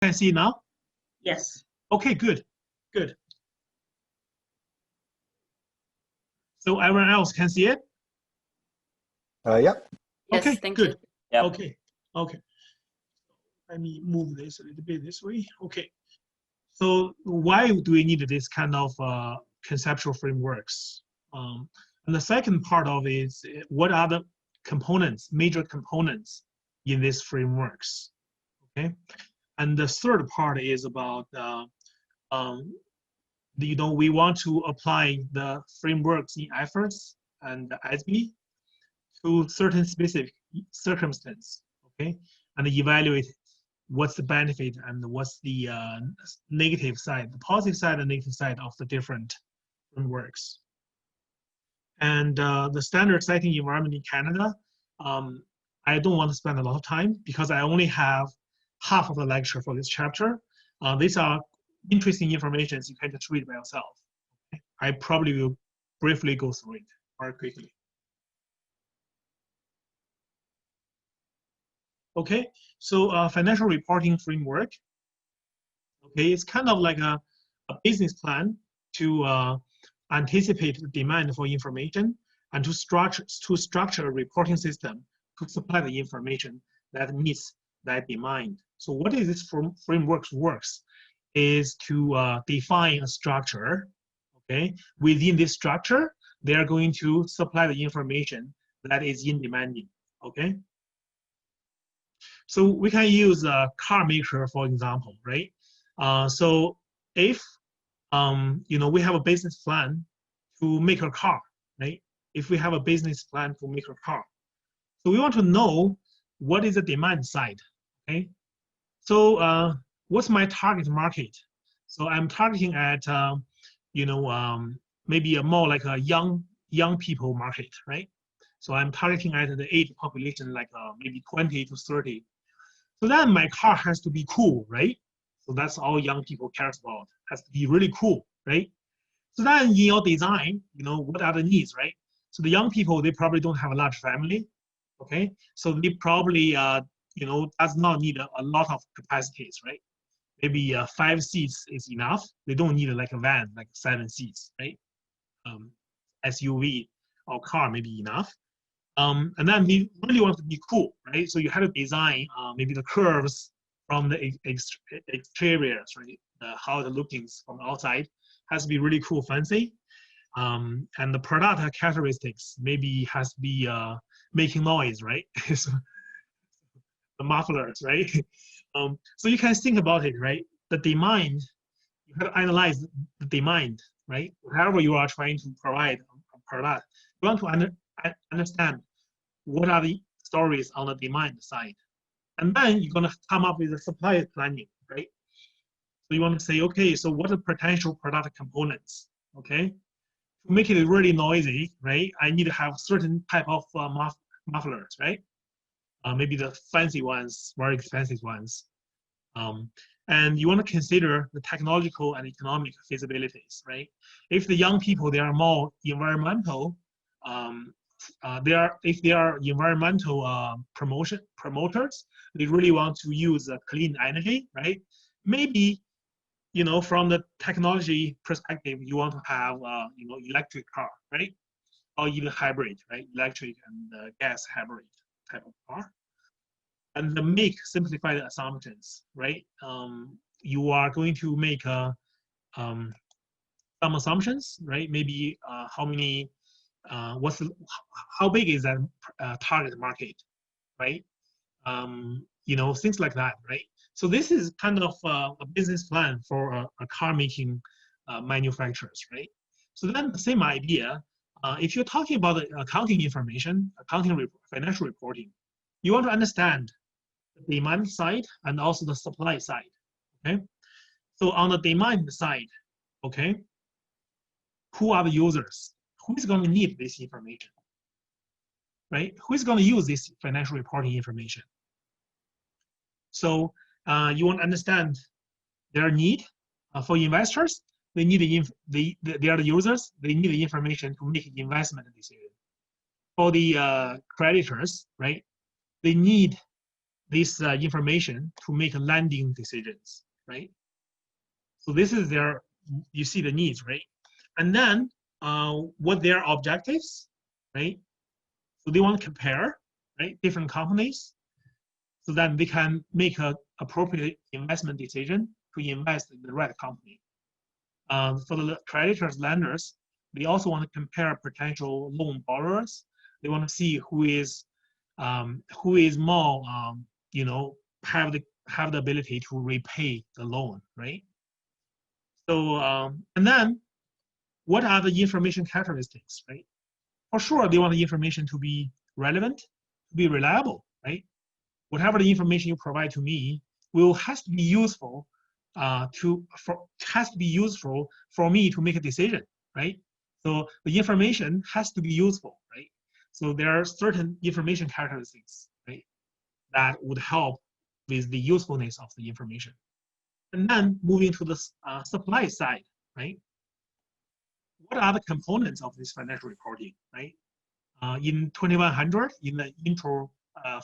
Can see now? Yes. Okay, good. Good. So everyone else can see it? Yep. Yes, Okay, thank good. you. Yep. Okay, okay. Let me move this a little bit this way. Okay. So why do we need this kind of conceptual frameworks? And the second part of it is what are the components, major components in these frameworks? Okay. And the third part is about we want to apply the frameworks in IFRS and ASB to certain specific circumstance, okay, and evaluate what's the benefit and what's the negative side, the positive side and negative side of the different frameworks. And the standard setting environment in Canada, I don't want to spend a lot of time because I only have half of the lecture for this chapter. These are interesting information you can just read by yourself. Okay? I probably will briefly go through it very quickly. Okay, so financial reporting framework. Okay, it's kind of like a business plan to anticipate the demand for information and to structure a reporting system to supply the information that meets that demand. So what is this framework works is to define a structure. Okay, within this structure, they are going to supply the information that is in demanding. Okay. So we can use a car maker, for example, right? So if we have a business plan to make a car, right? If we have a business plan to make a car, so we want to know what is the demand side, okay? So what's my target market? So I'm targeting at maybe a more like a young people market, right? So I'm targeting at the age population like maybe 20 to 30. So then my car has to be cool, right? So that's all young people cares about, has to be really cool, right? So then in your design, what are the needs, right? So the young people, they probably don't have a large family, okay? So they probably, does not need a lot of capacities, right? Maybe 5 seats is enough. They don't need like a van, like 7 seats, right? SUV or car may be enough. And then we really want to be cool, right? So you have to design maybe the curves from the exteriors, right? How it looks from the outside has to be really cool, fancy. And the product characteristics maybe has to be making noise, right? The mufflers, right? So you can think about it, right? The demand, you have to analyze the demand, right? Whatever you are trying to provide a product, you want to understand what are the stories on the demand side. And then you're going to come up with a supply planning, right? So you want to say, okay, so what are potential product components, okay? To make it really noisy, right? I need to have certain type of mufflers, right? Maybe the fancy ones, very expensive ones. And you want to consider the technological and economic feasibilities, right? If the young people, they are more environmental, if they are environmental promoters, they really want to use clean energy, right? Maybe, from the technology perspective, you want to have, electric car, right? Or even hybrid, right? Electric and gas hybrid type of car. And make simplified assumptions, right? You are going to make some assumptions, right? Maybe how many, how big is that target market, right? Things like that, right? So this is kind of a business plan for a car making manufacturers, right? So then the same idea, if you're talking about the accounting information, financial reporting, you want to understand the demand side and also the supply side, okay? So on the demand side, okay, who are the users? Who is going to need this information, right? Who is going to use this financial reporting information? So you want to understand their need. For investors, they need they are the users. They need the information to make an investment decision. For the creditors, right? They need this information to make lending decisions, right? So this is their, you see the needs, right? And then what their objectives, right? So they want to compare, right, different companies, so that they can make an appropriate investment decision to invest in the right company. For the creditors, lenders, they also want to compare potential loan borrowers. They want to see who is more, you know, have the ability to repay the loan, right? So and then what are the information characteristics, right? For sure, they want the information to be relevant, to be reliable, right? Whatever the information you provide to me has to be useful for me to make a decision, right? So the information has to be useful, right? So there are certain information characteristics, right, that would help with the usefulness of the information. And then moving to the supply side, right? What are the components of this financial reporting, right? In 2100, in the intro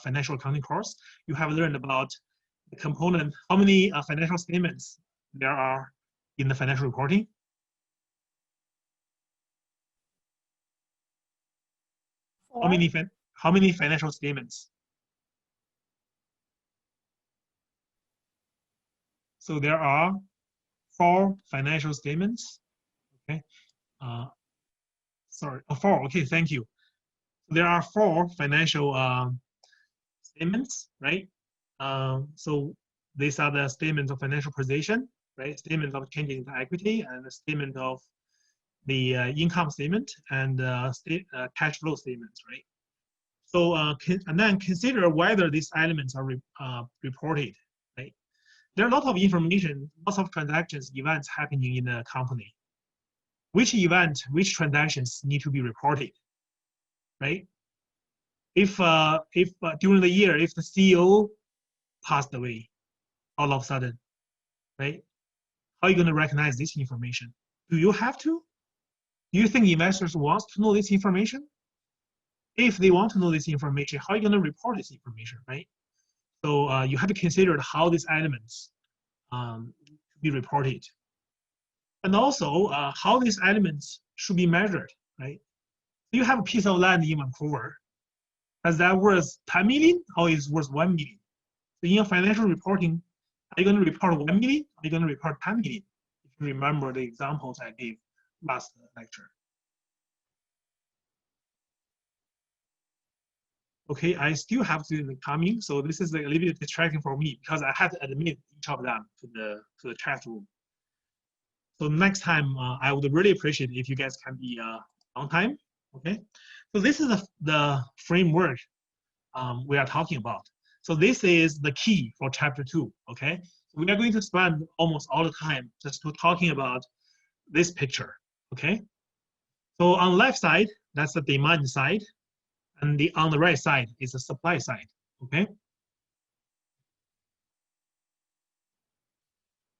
financial accounting course, you have learned about the component, how many financial statements there are in the financial reporting. How many financial statements? So there are 4 financial statements. Okay. Sorry, 4. Okay, thank you. There are 4 financial statements, right? So these are the statements of financial position, right? Statement of changes in equity, and the statement of the income statement, and cash flow statements, right? So and then consider whether these elements are reported, right? There are a lot of information, lots of transactions, events happening in a company. Which event, which transactions need to be reported, right? If during the year, if the CEO passed away all of a sudden, right? How are you going to recognize this information? Do you have to? Do you think investors want to know this information? If they want to know this information, how are you going to report this information, right? So you have to consider how these elements be reported. And also how these elements should be measured, right? You have a piece of land in Vancouver. Is that worth 10 million or is worth 1 million? So in your financial reporting, are you going to report 1 million? Are you going to report 10 million? If you remember the examples I gave last lecture. Okay, I still have students coming, so this is a little bit distracting for me because I had to admit each of them to the chat room. So next time, I would really appreciate if you guys can be on time. Okay, so this is the framework we are talking about. So this is the key for chapter 2. Okay, so we are going to spend almost all the time just to talking about this picture. Okay, so on the left side, that's the demand side, and on the right side is the supply side. Okay.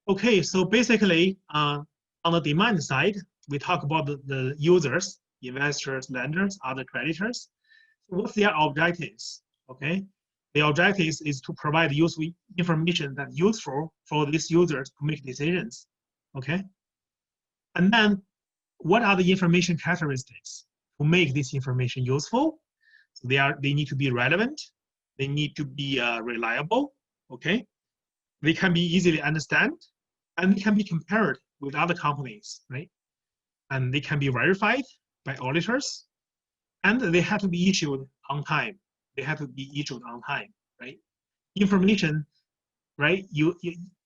Okay, so basically, on the demand side, we talk about the users, investors, lenders, other creditors. What's their objectives? Okay, the objective is to provide useful information that's useful for these users to make decisions. Okay, and then what are the information characteristics to make this information useful? So they need to be relevant, they need to be reliable. Okay, they can be easily understood, and they can be compared with other companies, right? And they can be verified by auditors, and they have to be issued on time. They have to be issued on time, right? Information, right?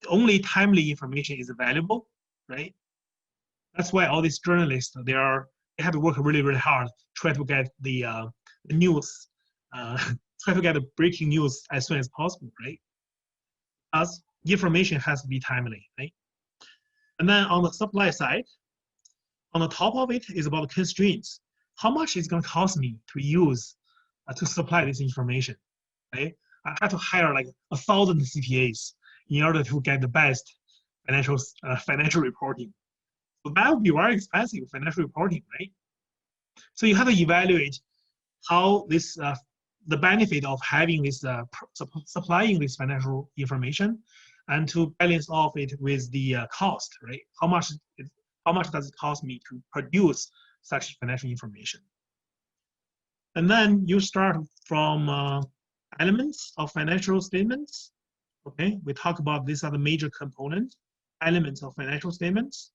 Only timely information is valuable, right? That's why all these journalists, they have to work really, really hard, try to get the news, try to get the breaking news as soon as possible, right? As information has to be timely, right? And then on the supply side, on the top of it is about constraints. How much is going to cost me to use to supply this information, right? I have to hire like 1,000 CPAs in order to get the best financial reporting. So that would be very expensive financial reporting, right? So you have to evaluate how this the benefit of having this supplying this financial information, and to balance off it with the cost, right? How much does it cost me to produce such financial information? And then you start from elements of financial statements. Okay, we talk about these are the major component elements of financial statements.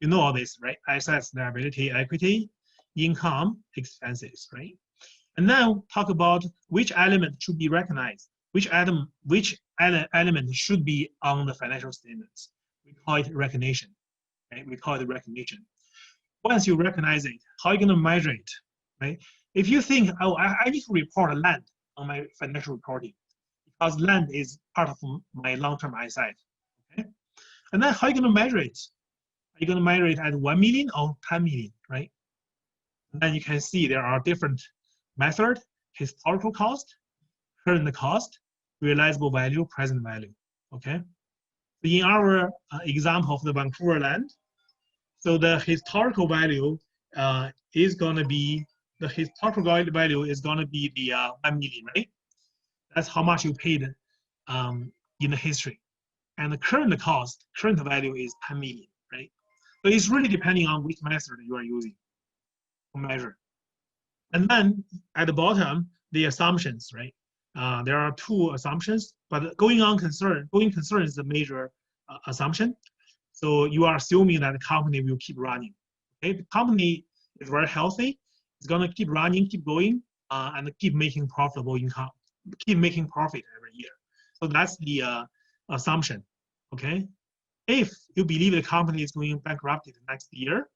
You know all this, right? Assets, liability, equity, income, expenses, right? And now talk about which element should be recognized, which element should be on the financial statements. We call it recognition, right? We call it recognition. Once you recognize it, how are you going to measure it, right? If you think, oh, I need to report land on my financial reporting because land is part of my long-term asset, okay? And then how are you going to measure it? Are you going to measure it at 1 million or 10 million, right? And then you can see there are different methods: historical cost, current cost, realizable value, present value, okay? So in our example of the Vancouver land, so the historical value is going to be, the 1 million, right? That's how much you paid in the history. And the current value is 10 million, right? So it's really depending on which method you are using to measure. And then at the bottom, the assumptions, right? There are 2 assumptions, but going concern is the major assumption. So you are assuming that the company will keep running. Okay, the company is very healthy. It's going to keep running, keep going, and keep making profitable income, keep making profit every year. So that's the assumption. Okay, if you believe the company is going bankrupt next year,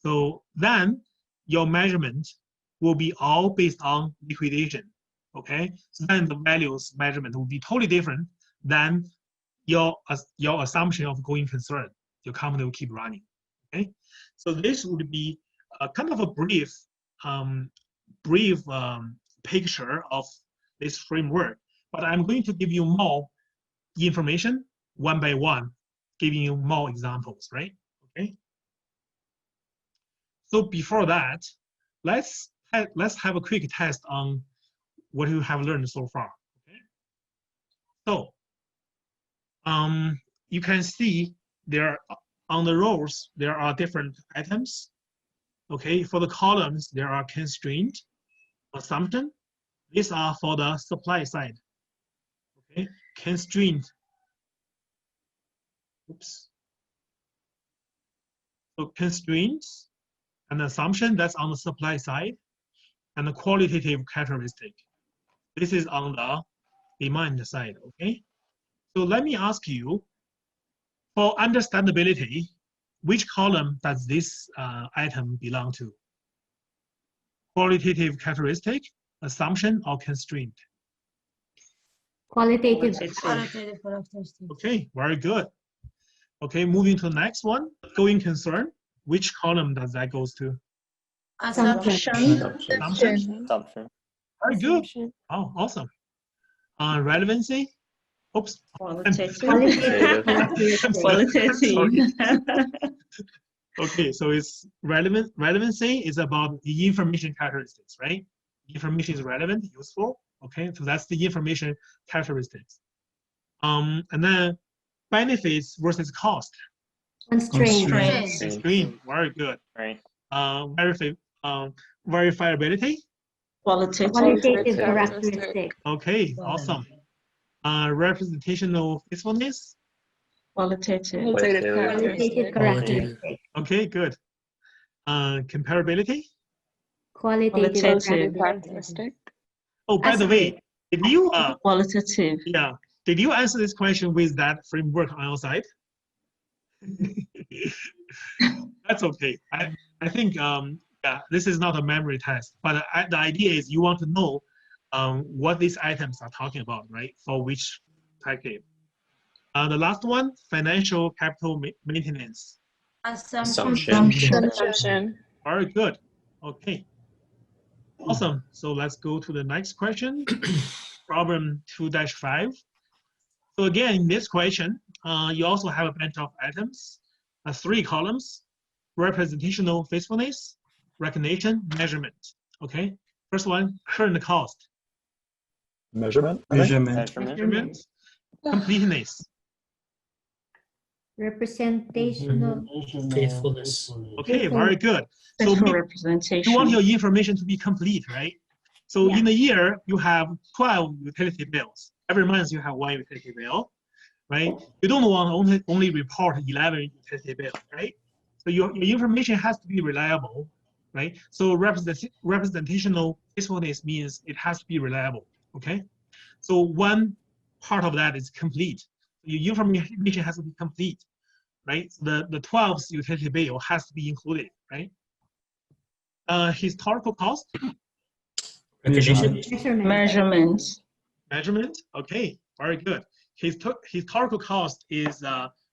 so then your measurement will be all based on liquidation. Okay, so then the values measurement will be totally different than your assumption of going concern. Your company will keep running. Okay, so this would be kind of a brief picture of this framework. But I'm going to give you more information one by one, giving you more examples, right? Okay. So before that, let's have a quick test on what you have learned so far. Okay. So you can see there on the rows there are different items. Okay, for the columns there are constraint, assumption. These are for the supply side. Okay, constraint. Oops. So constraints and assumption, that's on the supply side, and the qualitative characteristic. This is on the demand side. Okay. So let me ask you, for understandability, which column does this item belong to? Qualitative characteristic, assumption, or constraint? Qualitative. Okay, very good. Okay, moving to the next one. Going concern, which column does that goes to? Assumption. Assumption. Very good. Oh, awesome. Relevancy. Oops. Qualitative. Okay, so it's relevancy is about the information characteristics, right? Information is relevant, useful. Okay, so that's the information characteristics. And then benefits versus cost. Constraint. Very good. Right. Verifiability. Qualitative characteristic. Okay, awesome. Representational faithfulness. Qualitative characteristic. Okay, good. Comparability. Qualitative characteristic. Oh, by the way, did you Qualitative. yeah, did you answer this question with that framework on your side? That's okay. I think yeah, this is not a memory test, but the idea is you want to know what these items are talking about, right? For which package. The last one, financial capital maintenance. Assumption. Very good. Okay. Awesome. So let's go to the next question. Problem 2-5. So again, in this question, you also have a bunch of items, 3 columns: representational faithfulness, recognition, measurement. Okay. First one, current cost. Measurement. Measurement. Completeness. Representational. Faithfulness. Okay, very good. So Faithful you representation. want your information to be complete, right? So in a year, you have 12 utility bills. Every month, you have one utility bill, right? You don't want to only report 11 utility bills, right? So your information has to be reliable, right? So representational faithfulness means it has to be reliable, okay? So one part of that is complete. Your information has to be complete, right? So the 12th utility bill has to be included, right? Historical cost. Recognition. Measurements. Measurement. Okay, very good. Historical cost is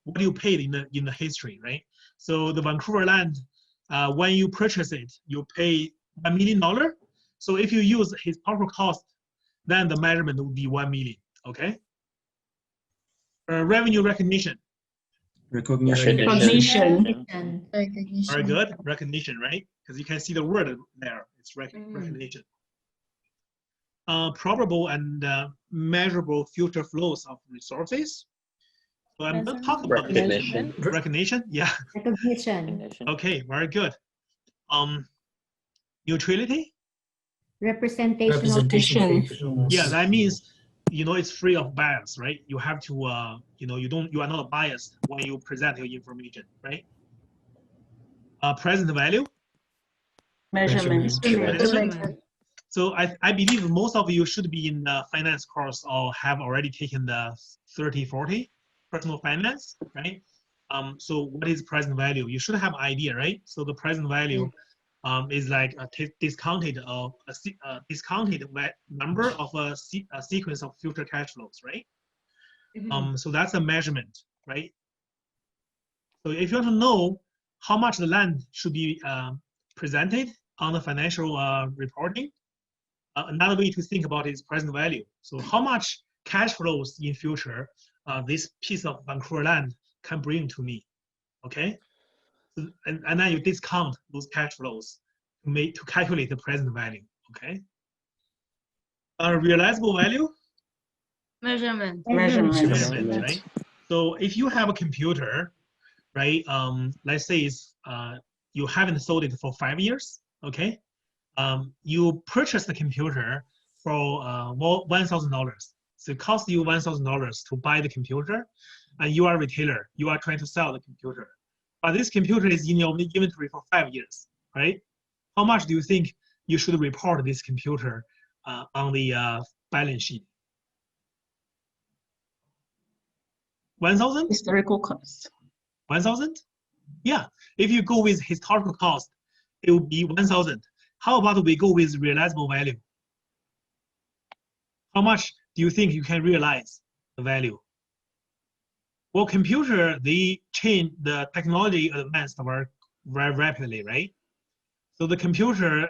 what you paid in the history, right? So the Vancouver land, when you purchase it, you pay $1 million. So if you use historical cost, then the measurement would be 1 million. Okay. Revenue recognition. Recognition. Very good. Recognition, right? Because you can see the word there. It's recognition. Probable and measurable future flows of resources. So I'm going to talk about Recognition. Recognition. Yeah. Recognition. Okay. Very good. Neutrality. Representation. Yeah, that means it's free of bias, right? You have to you are not biased when you present your information, right? Present value. Measurements. So I believe most of you should be in the finance course or have already taken the 30-40 personal finance, right? So what is present value? You should have an idea, right? So the present value is like a discounted number of a sequence of future cash flows, right? So that's a measurement, right? So if you want to know how much the land should be presented on the financial reporting, another way to think about it is present value. So how much cash flows in future this piece of Vancouver land can bring to me, okay? So, and then you discount those cash flows to calculate the present value, okay? Realizable value? Measurement. Measurement, right? So if you have a computer, right? Let's say you haven't sold it for 5 years, okay? You purchase the computer for $1,000. So it costs you $1,000 to buy the computer, and you are a retailer. You are trying to sell the computer, but this computer is in your inventory for 5 years, right? How much do you think you should report this computer on the balance sheet? 1,000? Historical cost. 1,000? Yeah. If you go with historical cost, it would be 1,000. How about we go with realizable value? How much do you think you can realize the value? Well, computer, they change, the technology advanced very rapidly, right? So the computer,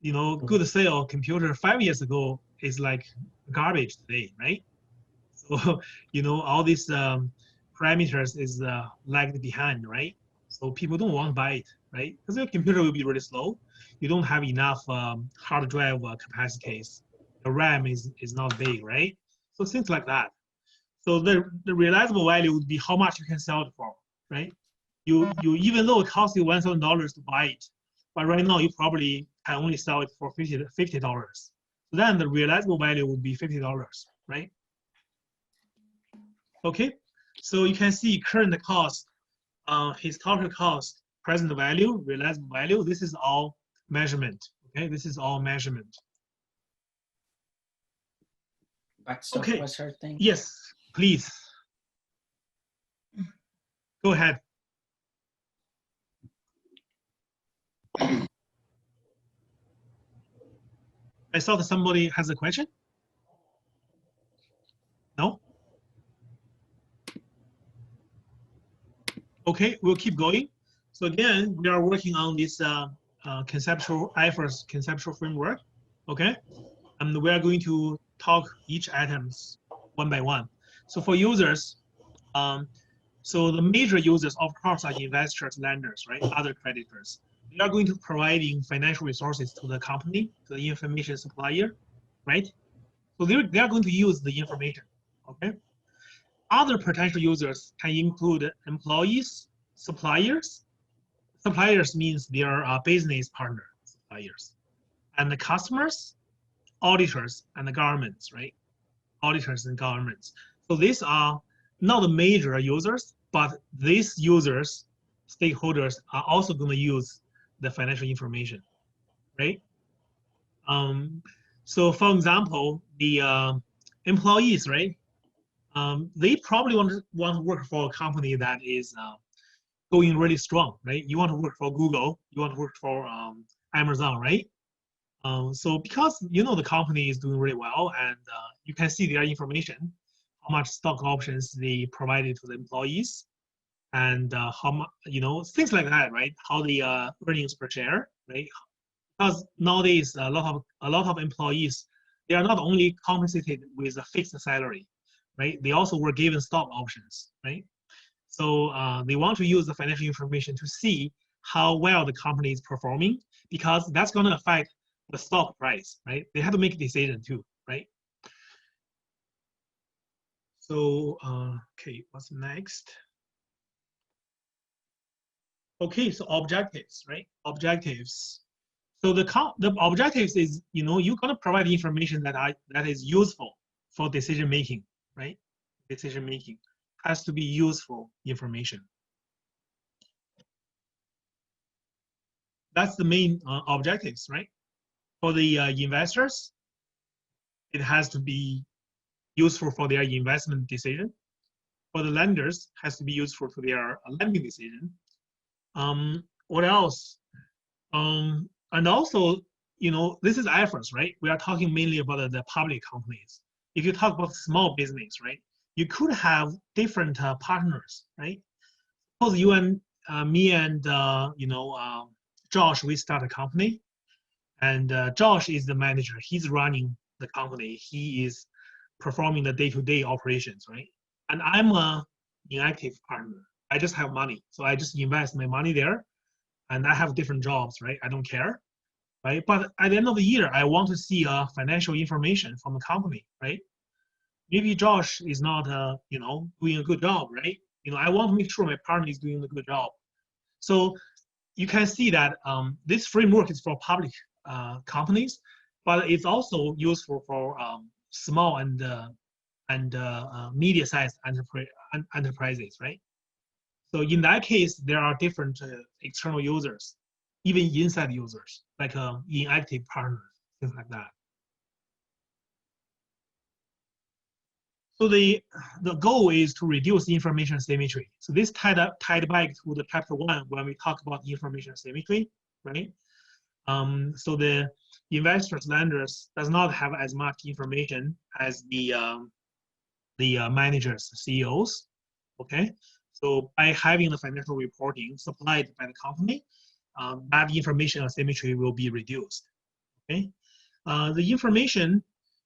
good sale computer 5 years ago is like garbage today, right? So, all these parameters is lagged behind, right? So people don't want to buy it, right? Because your computer will be really slow. You don't have enough hard drive capacities. The RAM is not big, right? So things like that. So the realizable value would be how much you can sell it for, right? You even though it costs you $1,000 to buy it, but right now you probably can only sell it for $50. So then the realizable value would be $50, right? Okay, so you can see current cost, historical cost, present value, realizable value. This is all measurement. Okay, this is all measurement. Okay. Yes, please. Go ahead. I saw that somebody has a question. No? Okay, we'll keep going. So again, we are working on this conceptual IFRS conceptual framework. Okay, and we are going to talk each items one by one. So for users, so the major users, of course, are investors, lenders, right? Other creditors. They are going to providing financial resources to the company, to the information supplier, right? So they're going to use the information, okay? Other potential users can include employees, suppliers. Suppliers means their business partner suppliers, and the customers, auditors, and the governments, right? Auditors and governments. So these are not the major users, but these users, stakeholders, are also going to use the financial information, right? So for example, the employees, right? They probably want to work for a company that is going really strong, right? You want to work for Google, you want to work for Amazon, right? So because you know the company is doing really well, and you can see their information, how much stock options they provided to the employees, and how much, you know, things like that, right? How the earnings per share, right? Because nowadays a lot of employees, they are not only compensated with a fixed salary, right? They also were given stock options, right? So they want to use the financial information to see how well the company is performing, because that's going to affect the stock price, right? They have to make a decision too, right? So, okay, what's next? Okay, so objectives, right? Objectives. So the objectives is, you know, you're going to provide information that is useful for decision making, right? Decision making has to be useful information. That's the main objectives, right? For the investors, it has to be useful for their investment decision. For the lenders, it has to be useful for their lending decision. What else? And also, you know, this is IFRS, right? We are talking mainly about the public companies. If you talk about small business, right, you could have different partners, right? Suppose you and me and you know, Josh, we start a company, and Josh is the manager. He's running the company. He is performing the day-to-day operations, right? And I'm a inactive partner. I just have money, so I just invest my money there, and I have different jobs, right? I don't care, right? But at the end of the year, I want to see financial information from the company, right? Maybe Josh is not, you know, doing a good job, right? You know, I want to make sure my partner is doing a good job. So you can see that this framework is for public companies, but it's also useful for small and media-sized enterprises, right? So in that case, there are different external users, even inside users, like inactive partners, things like that. So the goal is to reduce information asymmetry. So this tied back to the chapter 1 when we talk about information asymmetry, right? So the investors, lenders does not have as much information as the managers, CEOs, okay? So by having the financial reporting supplied by the company, that information asymmetry will be reduced, okay? The information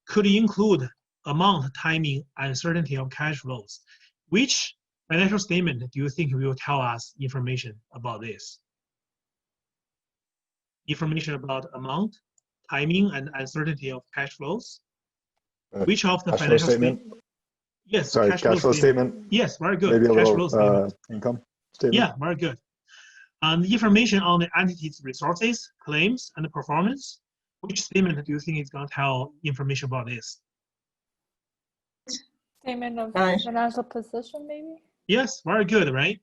could include amount, timing, uncertainty of cash flows. Which financial statement do you think will tell us information about this? Information about amount, timing, and uncertainty of cash flows. Which of the cash financial flow statement? Yes, Sorry, cash flow statement. Yes, very good. Maybe a cash little flow statement. income statement. Yeah, very good. And information on the entity's resources, claims, and the performance. Which statement do you think is going to tell information about this? Statement of financial position, maybe? Yes, very good, right?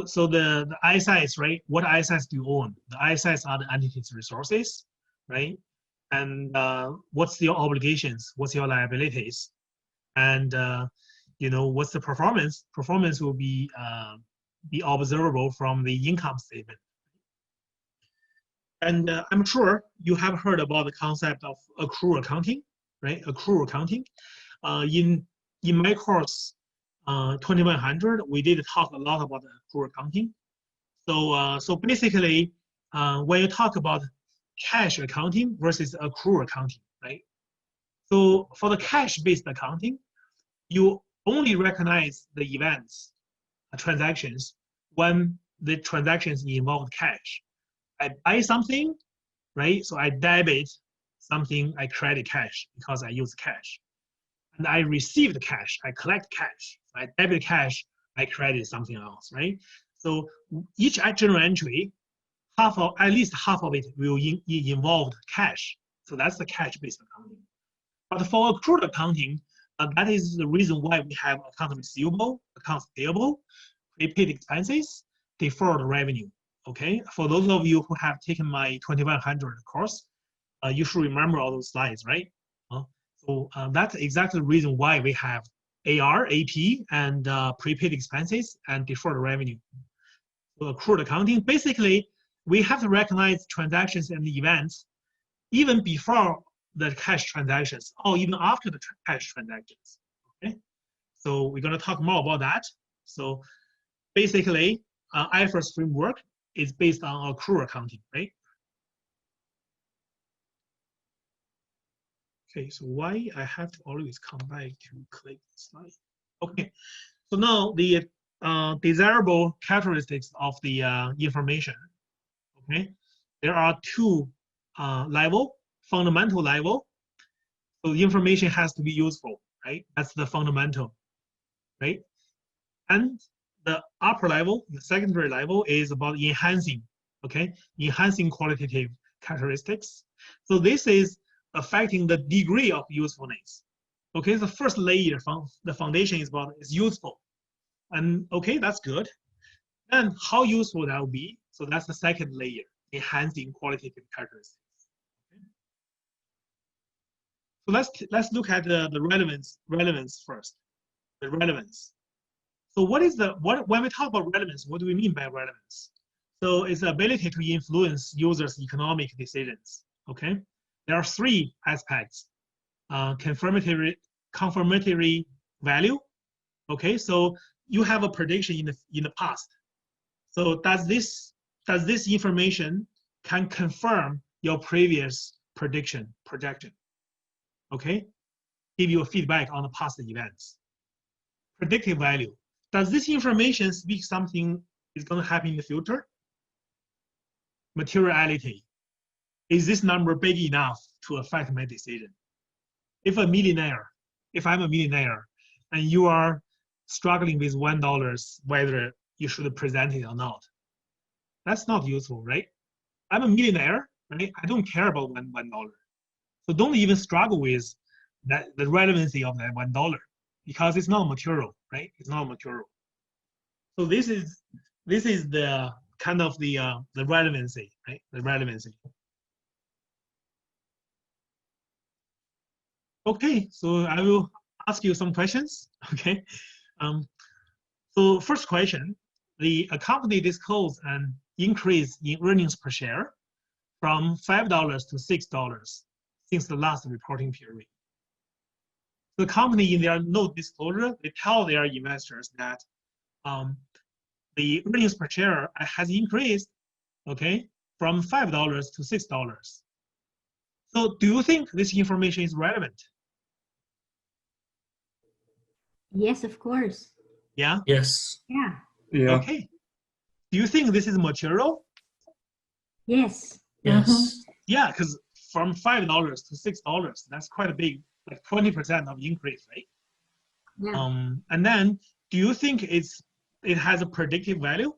So the ISIs, right? What ISIs do you own? The ISIs are the entity's resources, right? And what's your obligations? What's your liabilities? And you know, what's the performance? Performance will be observable from the income statement. And I'm sure you have heard about the concept of accrual accounting, right? Accrual accounting. In my course, 2100, we did talk a lot about accrual accounting. So basically, when you talk about cash accounting versus accrual accounting, right? So for the cash-based accounting, you only recognize the events, transactions, when the transactions involve cash. I buy something, right? So I debit something I credit cash because I use cash. And I received cash, I collect cash. I debit cash, I credit something else, right? So each journal entry, at least half of it will involve cash. So that's the cash-based accounting. But for accrued accounting, that is the reason why we have accounts receivable, accounts payable, prepaid expenses, deferred revenue. Okay, for those of you who have taken my 2100 course, you should remember all those slides, right? So that's exactly the reason why we have AR, AP, and prepaid expenses and deferred revenue. So accrued accounting, basically, we have to recognize transactions and events even before the cash transactions or even after the cash transactions. Okay, so we're going to talk more about that. So basically, IFRS framework is based on accrual accounting, right? Okay, so why I have to always come back to click the slide? Okay, so now the desirable characteristics of the information. Okay, there are two level, fundamental level. So the information has to be useful, right? That's the fundamental, right? And the upper level, the secondary level, is about enhancing, okay? Enhancing qualitative characteristics. So this is affecting the degree of usefulness. Okay, the first layer, the foundation is about is useful. And okay, that's good. And how useful that will be, so that's the second layer, enhancing qualitative characteristics. Okay. So let's look at the relevance first, the relevance. So when we talk about relevance, what do we mean by relevance? So it's the ability to influence users' economic decisions, okay? There are three aspects, confirmatory value, okay? So you have a prediction in the past. So does this information can confirm your previous projection, okay? Give you a feedback on the past events. Predictive value. Does this information speak something is going to happen in the future? Materiality. Is this number big enough to affect my decision? If I'm a millionaire, and you are struggling with $1, whether you should present it or not, that's not useful, right? I'm a millionaire, right? I don't care about $1. So don't even struggle with the relevancy of that $1 because it's not material, right? It's not material. So this is the kind of the relevancy, right? The relevancy. Okay, so I will ask you some questions. Okay, so first question: the company disclosed an increase in earnings per share from $5 to $6 since the last reporting period. The company, in their note disclosure, they tell their investors that the earnings per share has increased, okay, from $5 to $6. So do you think this information is relevant? Yes, of course. Yeah? Yes. Yeah. Yeah. Okay. Do you think this is material? Yes. Yes. Yeah, because from $5 to $6, that's quite a big, like 20% of increase, right? Yeah. And then do you think it has a predictive value?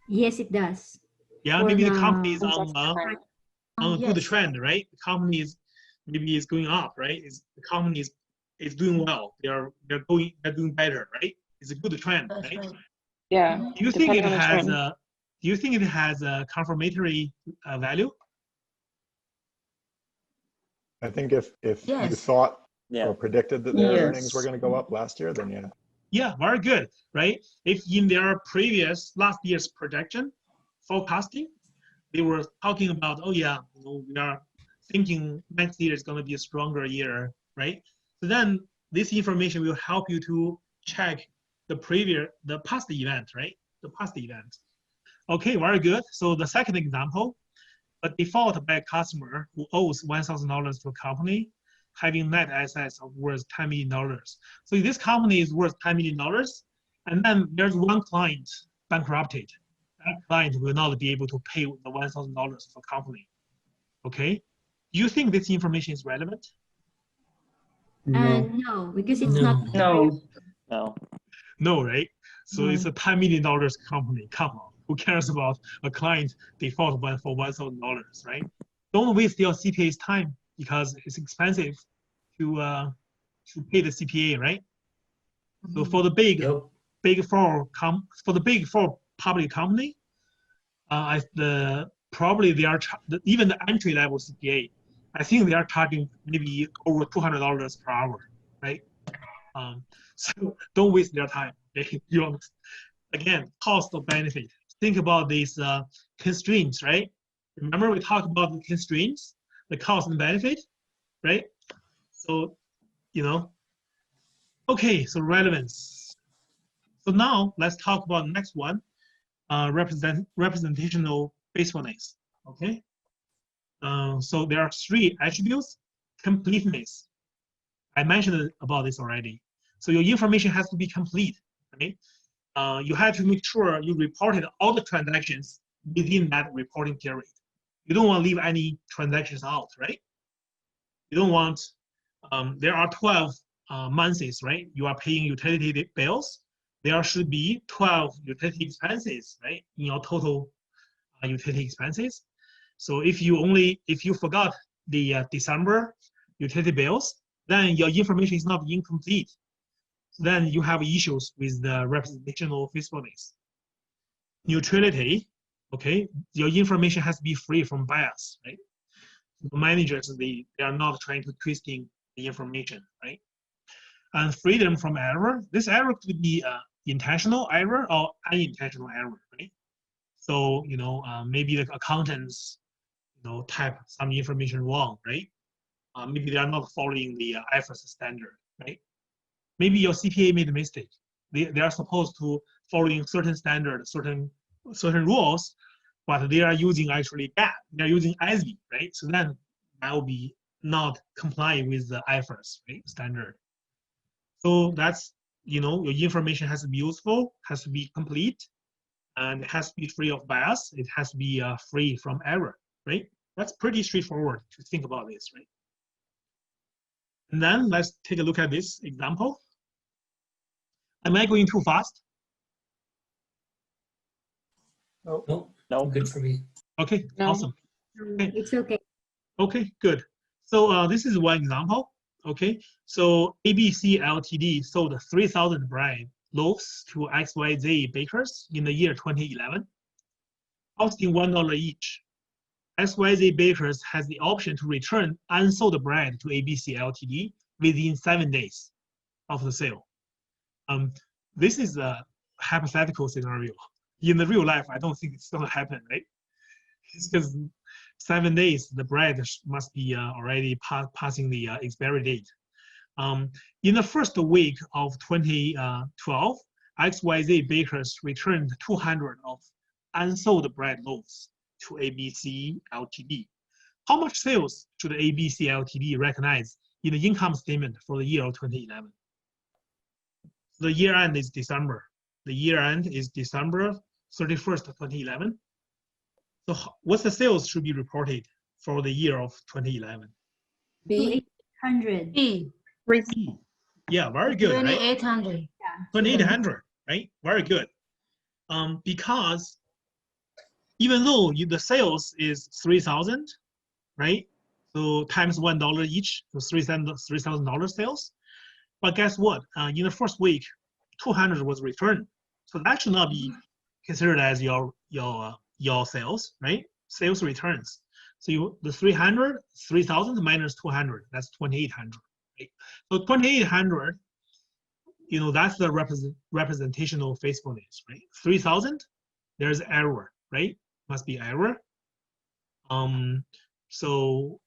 Yes, it does. Yeah, For maybe the the- company is on a good Yes. trend, right? The company is maybe is going up, right? The company is doing well. They're doing better, right? It's a good trend, That's right? right. Yeah. Do you think it Depending on the has trend. a do you think it has a confirmatory value? I think if you Yes. thought Yeah. or predicted that their Yes. earnings were going to go up last year, then yeah. Yeah, very good, right? If in their previous last year's projection forecasting, they were talking about, oh yeah, we are thinking next year is going to be a stronger year, right? So then this information will help you to check the past event, right? The past event. Okay, very good. So the second example, a default by a customer who owes $1,000 to a company, having net assets of worth $10 million. So this company is worth $10 million, and then there's one client bankrupted. That client will not be able to pay the $1,000 to the company. Okay, do you think this information is relevant? No. No, because it's No. not. No. No. No, right? So it's No. a $10 million company. Come on, who cares about a client default for $1,000, right? Don't waste your CPA's time because it's expensive to pay the CPA, right? So for the big four public company, probably they are even the entry level CPA, I think they are charging maybe over $200 per hour, right? So don't waste their time. Okay? Again, cost of benefit. Think about these constraints, right? Remember we talked about the constraints, the cost and benefit, right? So, okay, so relevance. So now let's talk about the next one, representational faithfulness, okay? So there are 3 attributes. Completeness. I mentioned about this already. So your information has to be complete, right? You have to make sure you reported all the transactions within that reporting period. You don't want to leave any transactions out, right? You don't want, there are 12 months, right? You are paying utility bills. There should be 12 utility expenses, right? In your total utility expenses. So if you forgot the December utility bills, then your information is not incomplete. Then you have issues with the representational faithfulness. Neutrality, okay, your information has to be free from bias, right? The managers, they are not trying to twisting the information, right? And freedom from error. This error could be intentional error or unintentional error, right? So, maybe the accountants, type some information wrong, right? Maybe they are not following the IFRS standard, right? Maybe your CPA made a mistake. They are supposed to following certain standards, certain rules, but they are using actually GAAP. They are using ASB, right? So then that will be not complying with the IFRS, right, standard. So that's, your information has to be useful, has to be complete, and it has to be free of bias. It has to be free from error, right? That's pretty straightforward to think about this, right? And then let's take a look at this example. Am I going too fast? No. No. Good for me. Okay, No. awesome. Okay. It's okay. Okay, good. So this is one example. Okay, so ABC Ltd sold 3,000 bread loaves to XYZ bakers in the year 2011, costing $1 each. XYZ bakers has the option to return unsold bread to ABC Ltd within 7 days of the sale. This is a hypothetical scenario. In the real life, I don't think it's going to happen, right? It's because 7 days, the bread must be already passing the expiry date. In the first week of 2012, XYZ bakers returned 200 of unsold bread loaves to ABC Ltd. How much sales should ABC Ltd recognize in the income statement for the year of 2011? The year end is December. The year end is December 31st, 2011. So what's the sales should be reported for the year of 2011? B. 2,800. B. Yeah, very good, right? 2,800. Yeah. 2,800, right? Very good. Because even though the sales is 3,000, right? So times $1 each, so $3,000 sales. But guess what? In the first week, 200 was returned. So that should not be considered as your sales, right? Sales returns. So the 3,000 minus 200, that's 2,800. Right? So 2,800, that's the representational faithfulness, right? 3,000, there's error, right? Must be error. So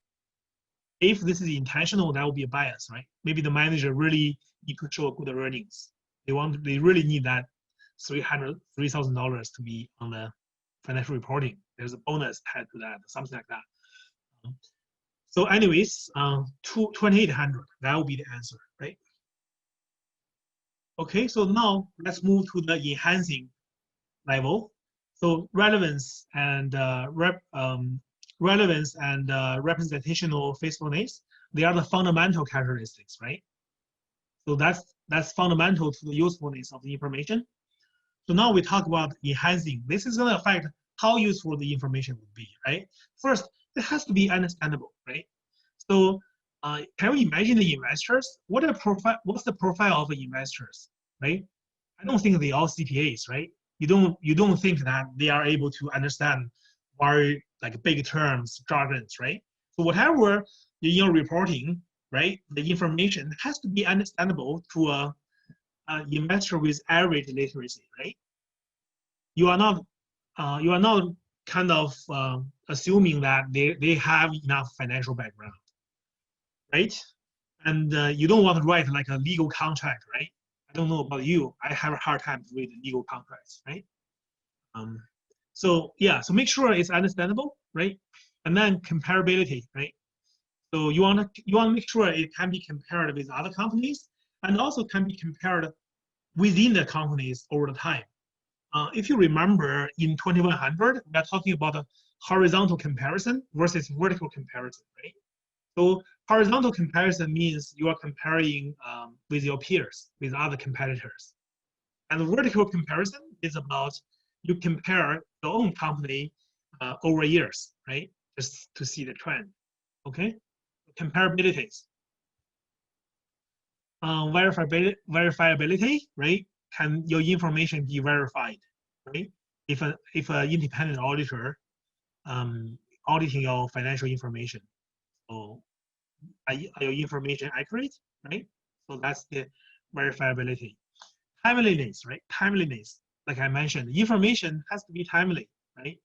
if this is intentional, that will be a bias, right? Maybe the manager really need to show good earnings. They really need that $3,000 to be on the financial reporting. There's a bonus tied to that, something like that. So anyways, 2,800, that will be the answer, right? Okay, so now let's move to the enhancing level. So relevance and relevance and representational faithfulness, they are the fundamental characteristics, right? So that's fundamental to the usefulness of the information. So now we talk about enhancing. This is going to affect how useful the information would be, right? First, it has to be understandable, right? So can you imagine the investors? What's the profile of the investors, right? I don't think they all CPAs, right? You don't think that they are able to understand very like big terms, jargons, right? So whatever in your reporting, right, the information has to be understandable to a investor with average literacy, right? You are not kind of assuming that they have enough financial background, right? And you don't want to write like a legal contract, right? I don't know about you. I have a hard time to read legal contracts, right? So yeah, so make sure it's understandable, right? And then comparability, right? So you want to make sure it can be compared with other companies and also can be compared within the companies over the time. If you remember in 2100, we are talking about a horizontal comparison versus vertical comparison, right? So horizontal comparison means you are comparing with your peers, with other competitors. And vertical comparison is about you compare your own company over years, right? Just to see the trend, okay? Comparabilities. Verifiability, right? Can your information be verified, right? If an independent auditor auditing your financial information, so are your information accurate, right? So that's the verifiability. Timeliness, right? Timeliness, like I mentioned, information has to be timely, right?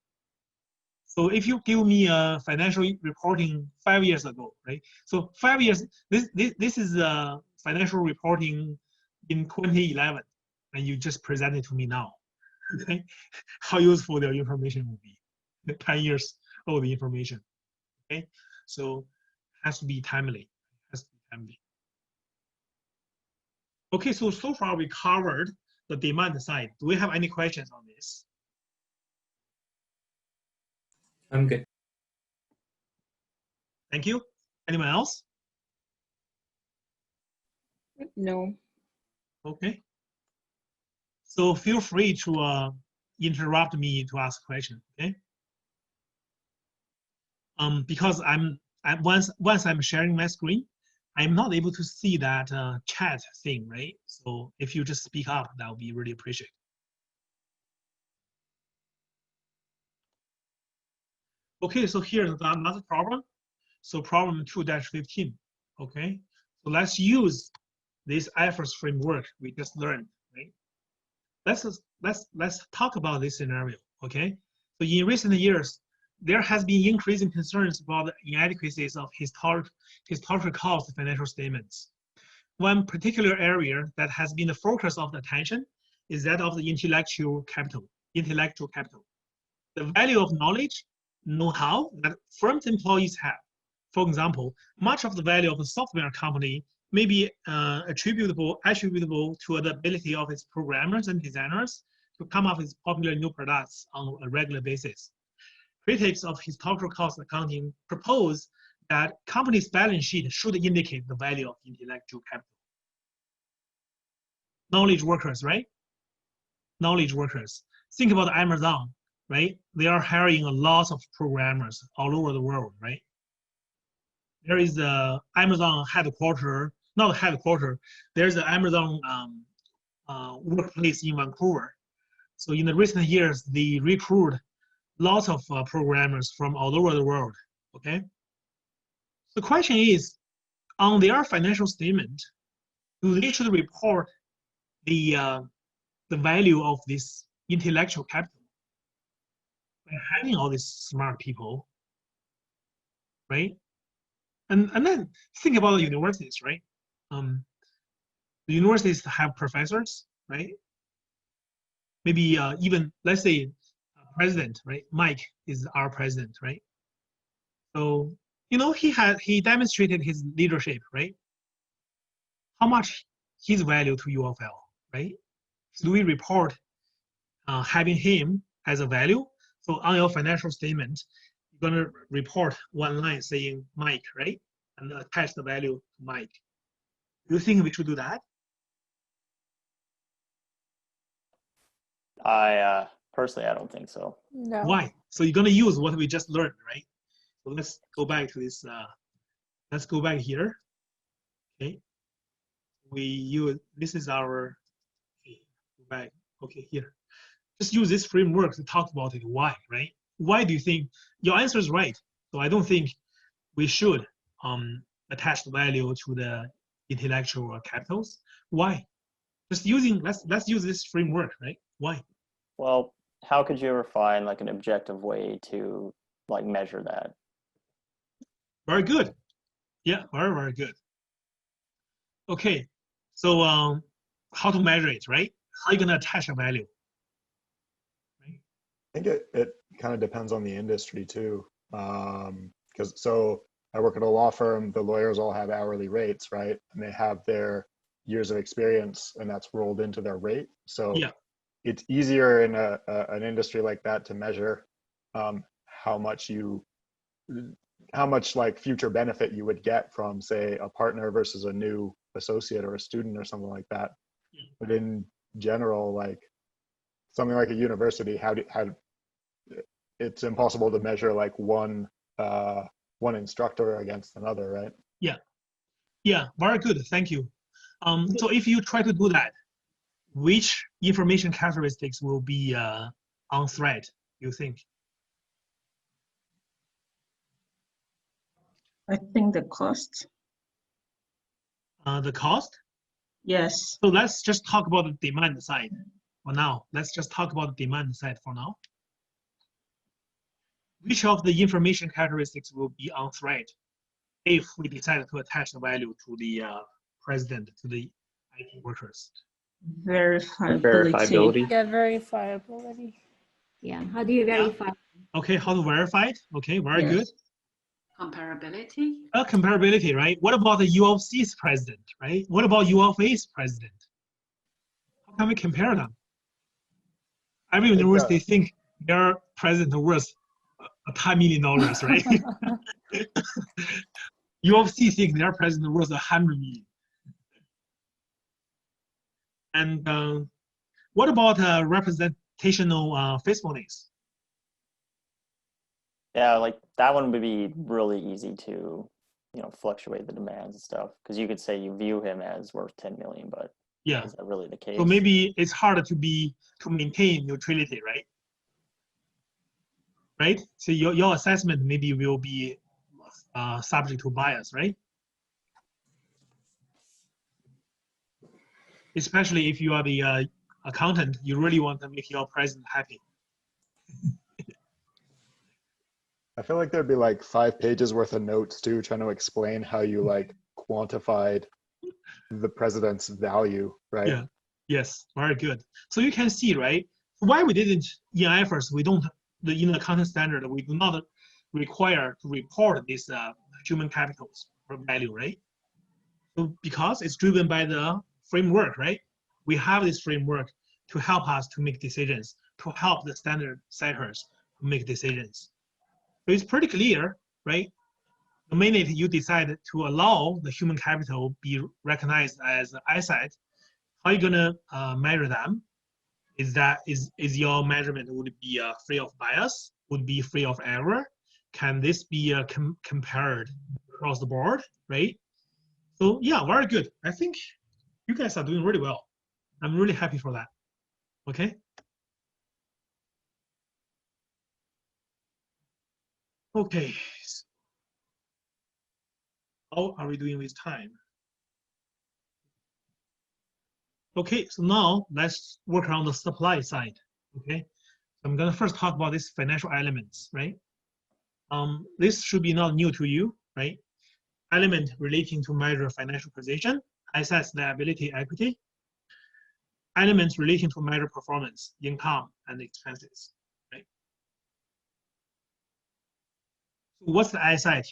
So if you give me a financial reporting 5 years ago, right? So 5 years, this is financial reporting in 2011, and you just present it to me now, okay? How useful the information will be, 10 years old information, okay? So has to be timely, has to be timely. Okay, so far we covered the demand side. Do we have any questions on this? I'm good. Thank you. Anyone else? No. Okay. So feel free to interrupt me to ask questions, okay? Because once I'm sharing my screen, I'm not able to see that chat thing, right? So if you just speak up, that would be really appreciated. Okay, so here's another problem. So problem 2-15, okay? So let's use this IFRS framework we just learned, right? Let's talk about this scenario, okay? So in recent years, there has been increasing concerns about the inadequacies of historical cost financial statements. One particular area that has been the focus of the attention is that of the intellectual capital. The value of knowledge, know-how that firms' employees have. For example, much of the value of a software company may be attributable to the ability of its programmers and designers to come up with popular new products on a regular basis. Critics of historical cost accounting propose that companies' balance sheet should indicate the value of intellectual capital. Knowledge workers, right? Knowledge workers. Think about Amazon, right? They are hiring a lot of programmers all over the world, right? There is the Amazon headquarters, not headquarters, there's the Amazon workplace in Vancouver. So in the recent years, they recruit lots of programmers from all over the world, okay? The question is, on their financial statement, do they should report the value of this intellectual capital by having all these smart people, right? And then think about the universities, right? The universities have professors, right? Maybe even, let's say, president, right? Mike is our president, right? So, you know, he demonstrated his leadership, right? How much his value to UFL, right? So do we report having him as a value? So on your financial statement, you're gonna report one line saying Mike, right? And attach the value to Mike. Do you think we should do that? Personally, I don't think so. No. Why? So you're gonna use what we just learned, right? So let's go back to this. Let's go back here. Okay. We use, this is our, okay, go back, okay, here. Just use this framework to talk about it. Why, right? Why do you think, your answer is right. So I don't think we should attach the value to the intellectual capitals. Why? Just using, let's use this framework, right? Why? Well, how could you ever find like an objective way to like measure that? Very good. Yeah, very, very good. Okay, so how to measure it, right? How are you gonna attach a value? Right? I think it kind of depends on the industry too. Because so I work at a law firm, the lawyers all have hourly rates, right? And they have their years of experience and that's rolled into their rate. So Yeah. it's easier in an industry like that to measure how much like future benefit you would get from, say, a partner versus a new associate or a student or something like that. Yeah. But in general, like something like a university, it's impossible to measure like one instructor against another, right? Yeah. Yeah, very good. Thank you. So if you try to do that, which information characteristics will be on thread, you think? I think the cost. The cost? Yes. So let's just talk about the demand side for now. Let's just talk about the demand side for now. Which of the information characteristics will be on thread if we decide to attach the value to the president, to the IT workers? Verifiability. Yeah, verifiability. Yeah. How do you verify? Okay, how to verify it? Okay, very good. Comparability. Comparability, right? What about the U of C's president, right? What about U of A's president? How can we compare them? Every university think their president worth $10 million, right? U of C think their president worth 100 million. And what about representational faithfulness? Yeah, like that one would be really easy to, fluctuate the demands and stuff. Because you could say you view him as worth 10 million, but yeah, is that really the case? So maybe it's harder to maintain neutrality, right? Right. So your assessment maybe will be subject to bias, right? Especially if you are the accountant, you really want to make your president happy. I feel like there'd be like 5 pages worth of notes too, trying to explain how you like quantified the president's value, right? Yeah. Yes. Very good. So you can see, right? Why we didn't in IFRS, we don't in the accounting standard we do not require to report this human capitals or value, right? So because it's driven by the framework, right? We have this framework to help us to make decisions, to help the standard setters to make decisions. So it's pretty clear, right? The minute you decide to allow the human capital be recognized as an asset, how are you gonna measure them? Is your measurement would be free of bias? Would be free of error? Can this be compared across the board, right? So yeah, very good. I think you guys are doing really well. I'm really happy for that. Okay. Okay. How are we doing with time? Okay, so now let's work on the supply side. Okay, so I'm gonna first talk about these financial elements, right? This should be not new to you, right? Element relating to measure financial position, assets, liability, equity. Elements relating to measure performance, income, and expenses, right? So what's the asset?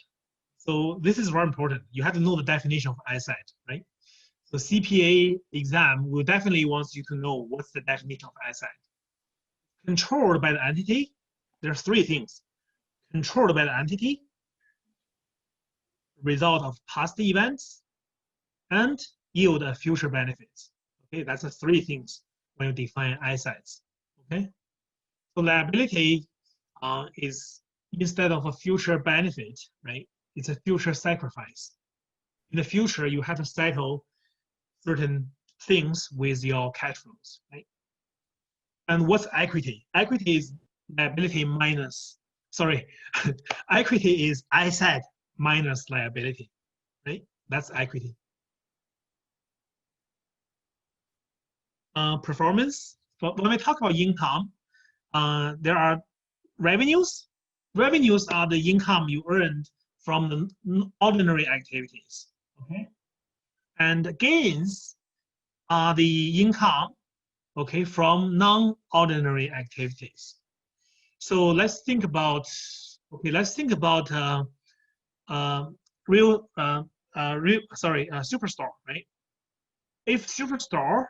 So this is very important. You have to know the definition of asset, right? So CPA exam will definitely want you to know what's the definition of asset. Controlled by the entity, there's 3 things. controlled by the entity, result of past events, and yield a future benefits. Okay, that's the three things when you define assets. Okay, so liability is instead of a future benefit, right? It's a future sacrifice. In the future, you have to settle certain things with your cash flows, right? And what's equity? Equity is liability minus, sorry, equity is asset minus liability, right? That's equity. Performance, when we talk about income, there are revenues. Revenues are the income you earned from the ordinary activities, okay? And gains are the income, okay, from non-ordinary activities. So let's think about, okay, let's think about Superstore, right? If Superstore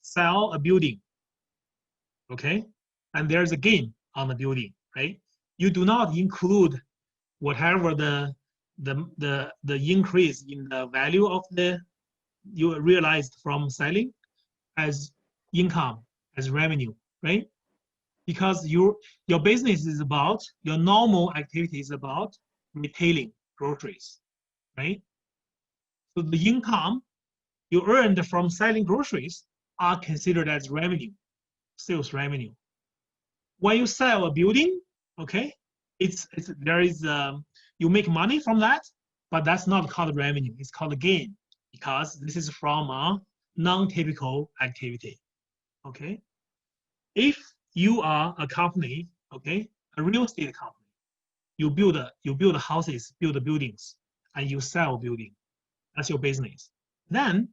sell a building, okay, and there's a gain on the building, right? You do not include whatever the increase in the value of the you realized from selling as income, as revenue, right? Because your business is about, your normal activity is about retailing groceries, right? So the income you earned from selling groceries are considered as revenue, sales revenue. When you sell a building, okay, there is you make money from that, but that's not called revenue. It's called gain because this is from a non-typical activity. Okay, if you are a company, okay, a real estate company, you build houses, build buildings, and you sell building. That's your business. Then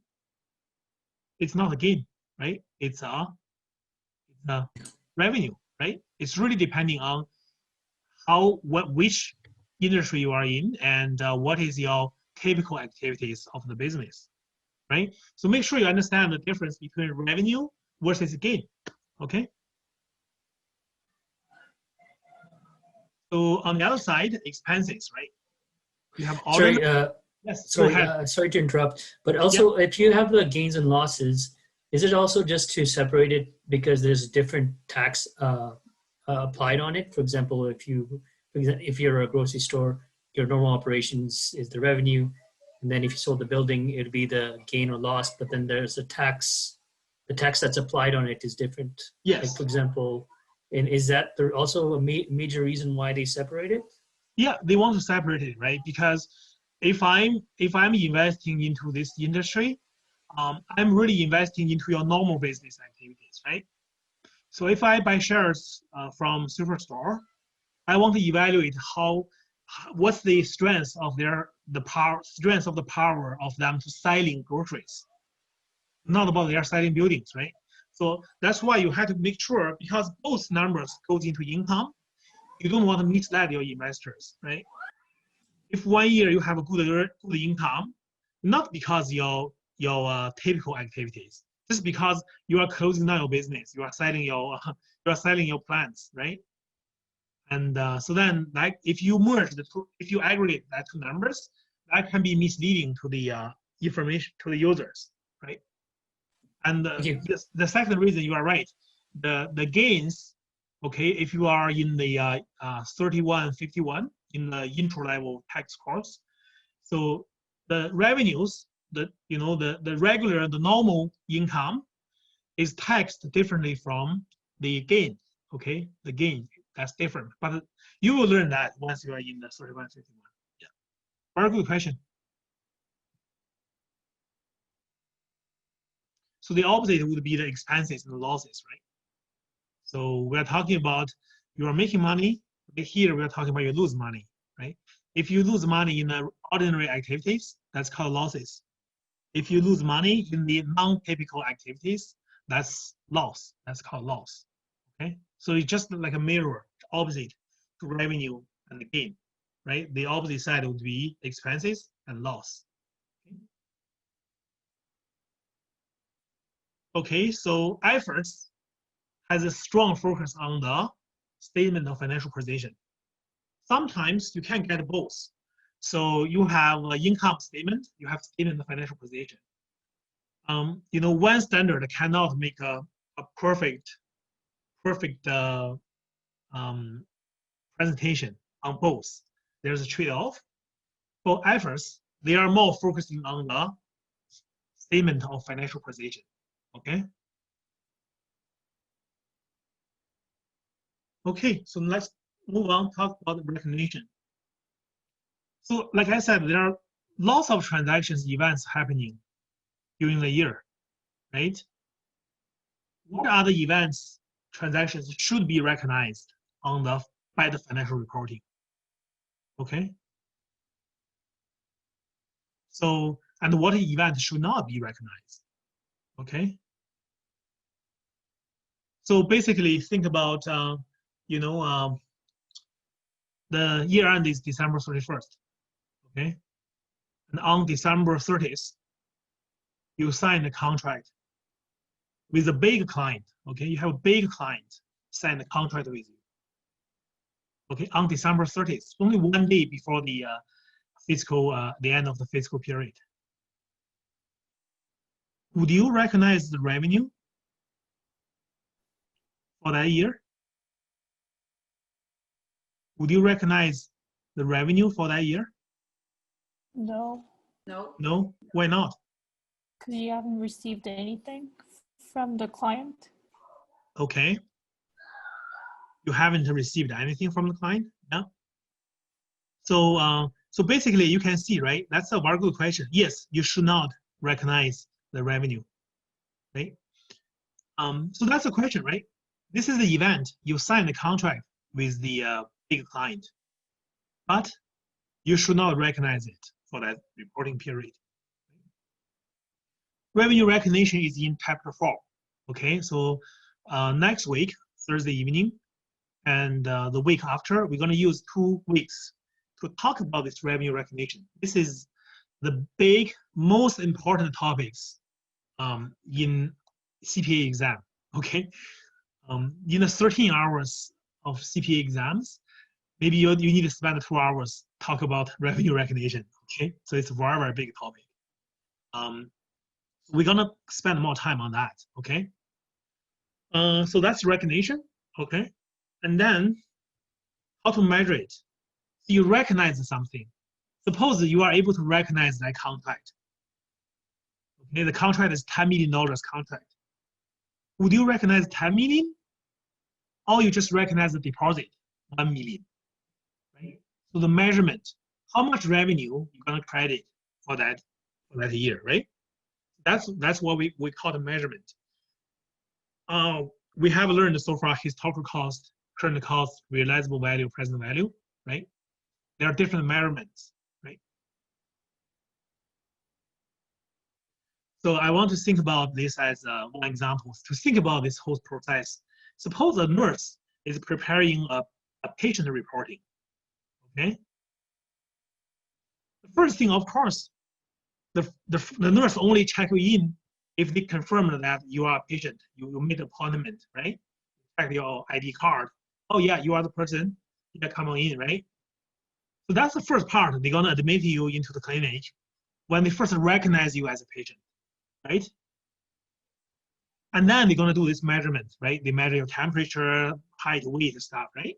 it's not a gain, right? It's a revenue, right? It's really depending on which industry you are in and what is your typical activities of the business, right? So make sure you understand the difference between revenue versus gain, okay? So on the other side, expenses, right? You have Sorry, yes, go ahead. sorry to interrupt, but also if you have the gains and losses, is it also just to separate it because there's different tax applied on it? For example, if you're a grocery store, your normal operations is the revenue, and then if you sold the building, it'd be the gain or loss. But then there's a tax. The tax that's applied on it is different. Yes. Like for example, and is that there also a major reason why they separate it? Yeah, they want to separate it, right? Because if I'm investing into this industry, I'm really investing into your normal business activities, right? So if I buy shares from Superstore, I want to evaluate what's the strength of the power of them to selling groceries, not about their selling buildings, right? So that's why you have to make sure, because both numbers goes into income, you don't want to mislead your investors, right? If 1 year you have a good income, not because your typical activities, just because you are closing down your business, you are selling your plants, right? And so then, like, if you merge the two, if you aggregate that two numbers, that can be misleading to the information to the users, right? And the second reason, you are right, the gains, okay, if you are in the 3151 in the intro level tax course, so the revenues, the regular, the normal income is taxed differently from the gain, okay? The gain, that's different. But you will learn that once you are in the 3151. Yeah, very good question. So the opposite would be the expenses and the losses, right? So we're talking about you are making money. Here we're talking about you lose money, right? If you lose money in the ordinary activities, that's called losses. If you lose money in the non-typical activities, that's loss. That's called loss. Okay, so it's just like a mirror, opposite to revenue and the gain, right? The opposite side would be expenses and loss. Okay, so IFRS has a strong focus on the statement of financial position. Sometimes you can get both. So you have an income statement, you have statement of financial position. One standard cannot make a perfect presentation on both. There's a trade-off. For IFRS, they are more focusing on the statement of financial position. Okay. Okay, so let's move on, talk about the recognition. So like I said, there are lots of transactions, events happening during the year, right? What are the events, transactions should be recognized by the financial reporting? Okay. So, and what event should not be recognized? Okay. So basically think about, the year end is December 31st. Okay. And on December 30th, you sign a contract with a big client. Okay. You have a big client sign a contract with you. Okay. On December 30th, only one day before the the end of the fiscal period. Would you recognize the revenue for that year? Would you recognize the revenue for that year? No, No. No? Why not? because you haven't received anything from the client. Okay. You haven't received anything from the client? Yeah. So basically you can see, right? That's a very good question. Yes, you should not recognize the revenue, right? So that's the question, right? This is the event. You sign the contract with the big client, but you should not recognize it for that reporting period. Revenue recognition is in chapter 4. Okay, so next week, Thursday evening, and the week after, we're going to use 2 weeks to talk about this revenue recognition. This is the big, most important topics in CPA exam. Okay, in the 13 hours of CPA exams, maybe you need to spend 2 hours talk about revenue recognition. Okay, so it's a very, very big topic. We're gonna spend more time on that. Okay, so that's recognition. Okay, and then how to measure it. So you recognize something. Suppose you are able to recognize that contract. Okay, the contract is $10 million contract. Would you recognize 10 million? Or you just recognize the deposit, 1 million, right? So the measurement, how much revenue you're gonna credit for that year, right? That's what we call the measurement. We have learned so far historical cost, current cost, realizable value, present value, right? There are different measurements, right? So I want to think about this as one example. To think about this whole process, suppose a nurse is preparing a patient reporting, okay? The first thing, of course, the nurse only check you in if they confirm that you are a patient. You made an appointment, right? Check your ID card. Oh yeah, you are the person. Yeah, come on in, right? So that's the first part. They're gonna admit you into the clinic when they first recognize you as a patient, right? And then they're gonna do this measurement, right? They measure your temperature, height, weight, stuff, right?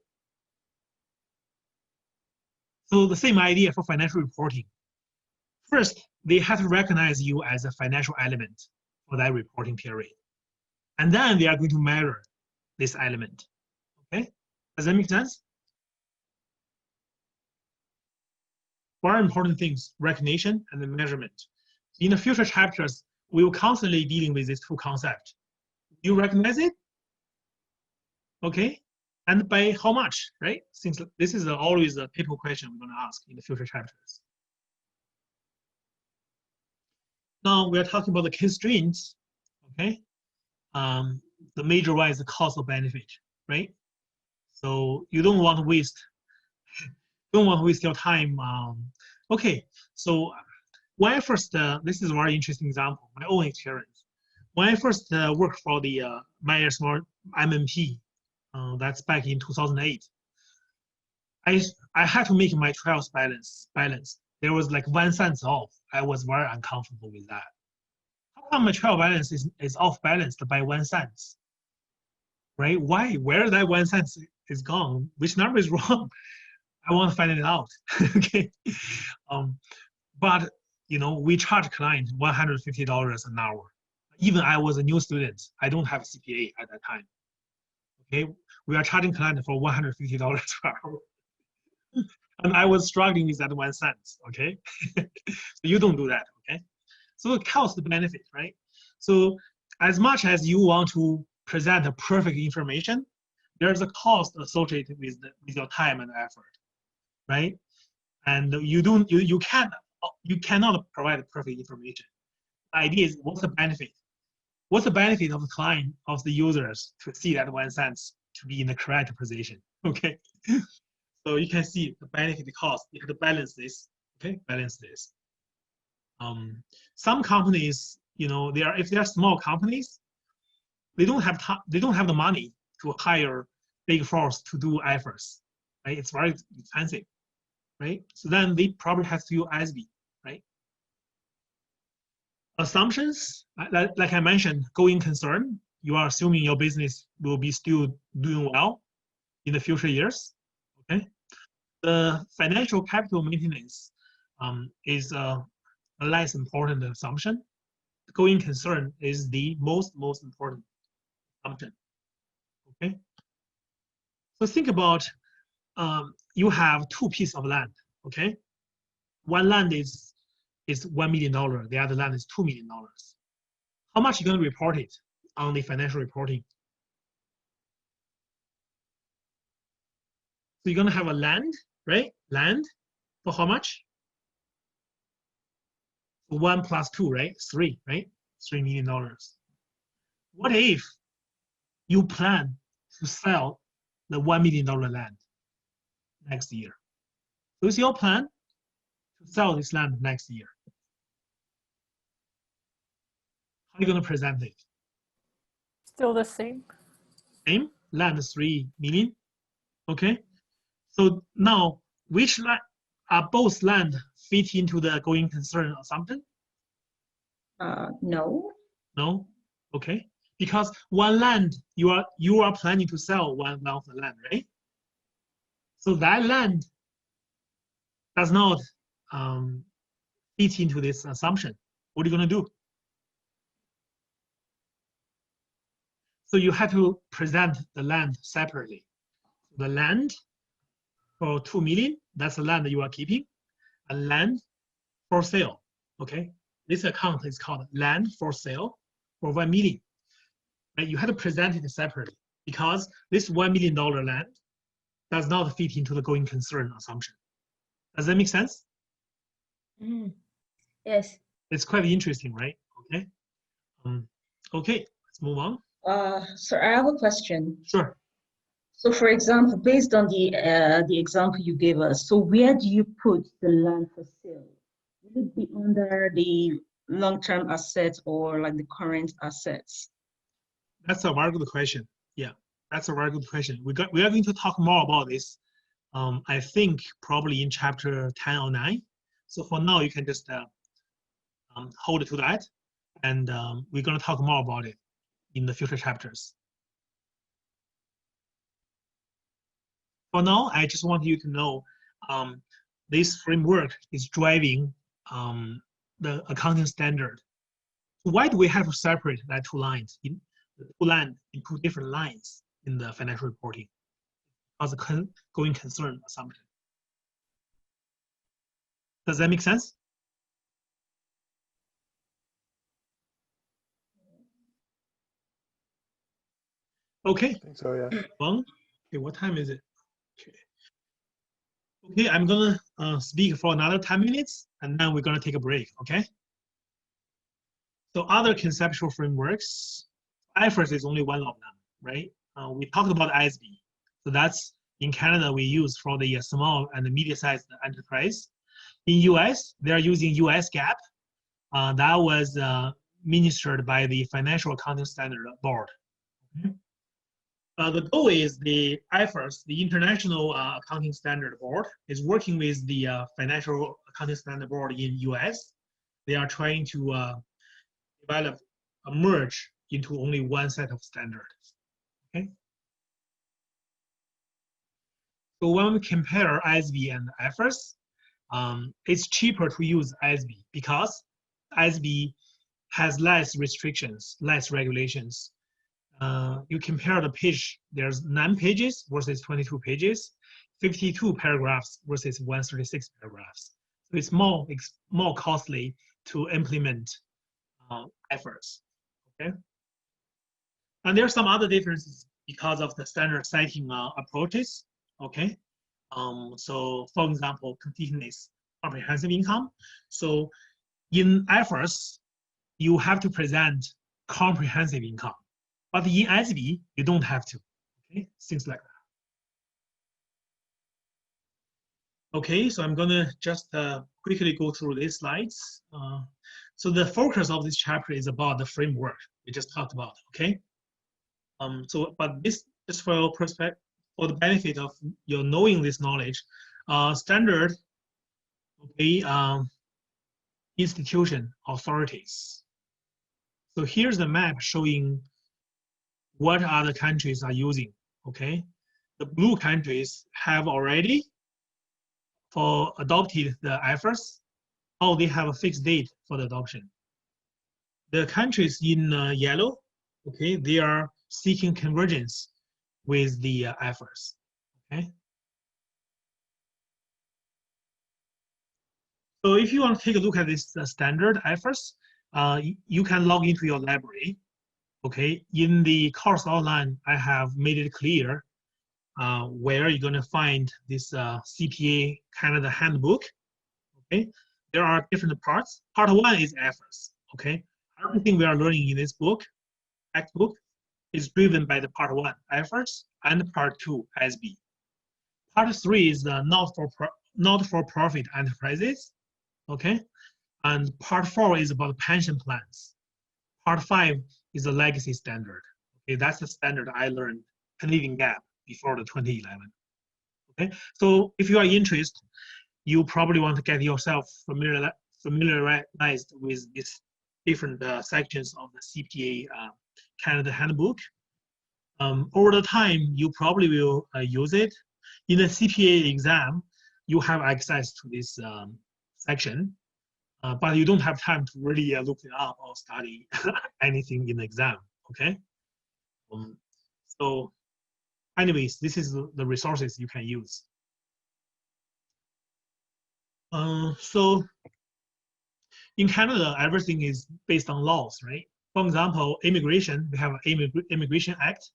So the same idea for financial reporting. First, they have to recognize you as a financial element for that reporting period. And then they are going to measure this element, okay? Does that make sense? Very important things, recognition and the measurement. In the future chapters, we will constantly dealing with these 2 concepts. You recognize it? Okay, and by how much, right? Since this is always a typical question we're gonna ask in the future chapters. Now we are talking about the constraints, okay? The major one is the cost of benefit, right? So you don't want to waste your time. Okay, so when I first, this is a very interesting example, my own experience. When I first worked for the Myers MMP, that's back in 2008. I had to make my trials balance. There was like 1 cent off. I was very uncomfortable with that. How come my trial balance is off balanced by 1 cent? Right? Why? Where that 1 cent is gone? Which number is wrong? I want to find it out. Okay. But you know, we charge client $150 an hour. Even I was a new student. I don't have a CPA at that time. Okay, we are charging client for $150 per hour. And I was struggling with that 1 cent, okay? So you don't do that, okay? So it counts the benefit, right? So as much as you want to present a perfect information, there's a cost associated with your time and effort, right? And you cannot provide perfect information. The idea is, what's the benefit? What's the benefit of the client, of the users, to see that 1 cent to be in the correct position, okay? So you can see the benefit, the cost. You have to balance this, okay? Balance this. Some companies, you know, if they are small companies, they don't have the money to hire big force to do IFRS, right? It's very expensive, right? So then they probably have to use ASB, right? Assumptions, like I mentioned, going concern. You are assuming your business will be still doing well in the future years, okay? The financial capital maintenance is a less important assumption. Going concern is the most important assumption, okay? So think about, you have 2 pieces of land, okay? One land is $1 million, the other land is $2 million. How much are you going to report it on the financial reporting? So you're going to have a land, right? Land for how much? 1 plus 2, right? 3, right? $3 million. What if you plan to sell the $1 million land next year? So it's your plan to sell this land next year. How are you going to present it? Still the same. Same, land 3 million, okay? So now, which land are both land fit into the going concern assumption? No. No, okay. Because one land, you are planning to sell one of the land, right? So that land does not fit into this assumption. What are you going to do? So you have to present the land separately. The land for 2 million, that's the land that you are keeping, and land for sale, okay? This account is called land for sale for 1 million. Right? You have to present it separately because this $1 million land does not fit into the going concern assumption. Does that make sense? Yes. It's quite interesting, right? Okay. Okay, let's move on. So I have a question. Sure. So for example, based on the example you gave us, so where do you put the land for sale? Will it be under the long-term assets or like the current assets? That's a very good question. Yeah, that's a very good question. We are going to talk more about this. I think probably in chapter 10 or 9. So for now, you can just hold to that, and we're going to talk more about it in the future chapters. For now, I just want you to know this framework is driving the accounting standard. Why do we have to separate that 2 lines, in 2 different lines in the financial reporting as a going concern assumption? Does that make sense? Okay. I think so, yeah. Well, okay, what time is it? Okay, I'm gonna speak for another 10 minutes, and then we're gonna take a break, okay? So other conceptual frameworks, IFRS is only one of them, right? We talked about ISB. So that's, in Canada, we use for the small and medium-sized enterprise. In US, they're using US GAAP. That was ministered by the Financial Accounting Standard Board. Okay? The goal is the IFRS, the International Accounting Standard Board, is working with the Financial Accounting Standard Board in US. They are trying to develop a merge into only one set of standards. Okay. So when we compare ISB and IFRS, it's cheaper to use ISB because ISB has less restrictions, less regulations. You compare the page, there's 9 pages versus 22 pages, 52 paragraphs versus 136 paragraphs. So it's more costly to implement IFRS. Okay. And there are some other differences because of the standard citing approaches. Okay. So for example, completeness, comprehensive income. So in IFRS, you have to present comprehensive income. But in ISB, you don't have to. Okay, things like that. Okay, so I'm gonna just quickly go through these slides. So the focus of this chapter is about the framework we just talked about. Okay. But this is for your perspective, for the benefit of your knowing this knowledge. Standard. Okay. Institution authorities. So here's the map showing what other countries are using. Okay, the blue countries have already adopted the IFRS, or they have a fixed date for the adoption. The countries in yellow, okay, they are seeking convergence with the IFRS. Okay. So if you want to take a look at this standard IFRS, you can log into your library. Okay, in the course outline, I have made it clear where you're going to find this CPA Canada handbook. Okay, there are different parts. Part 1 is IFRS. Okay, everything we are learning in this book, textbook, is driven by the part 1 IFRS and part 2 ISB. Part 3 is the not-for-profit enterprises. Okay, and part 4 is about pension plans. Part 5 is the legacy standard. Okay, that's the standard I learned Canadian GAAP before the 2011. Okay, so if you are interested, you probably want to get yourself familiarized with these different sections of the CPA Canada handbook. Over the time, you probably will use it. In the CPA exam, you have access to this section. But you don't have time to really look it up or study anything in the exam, okay? So anyways, this is the resources you can use. So in Canada, everything is based on laws, right? For example, immigration, we have Immigration Act,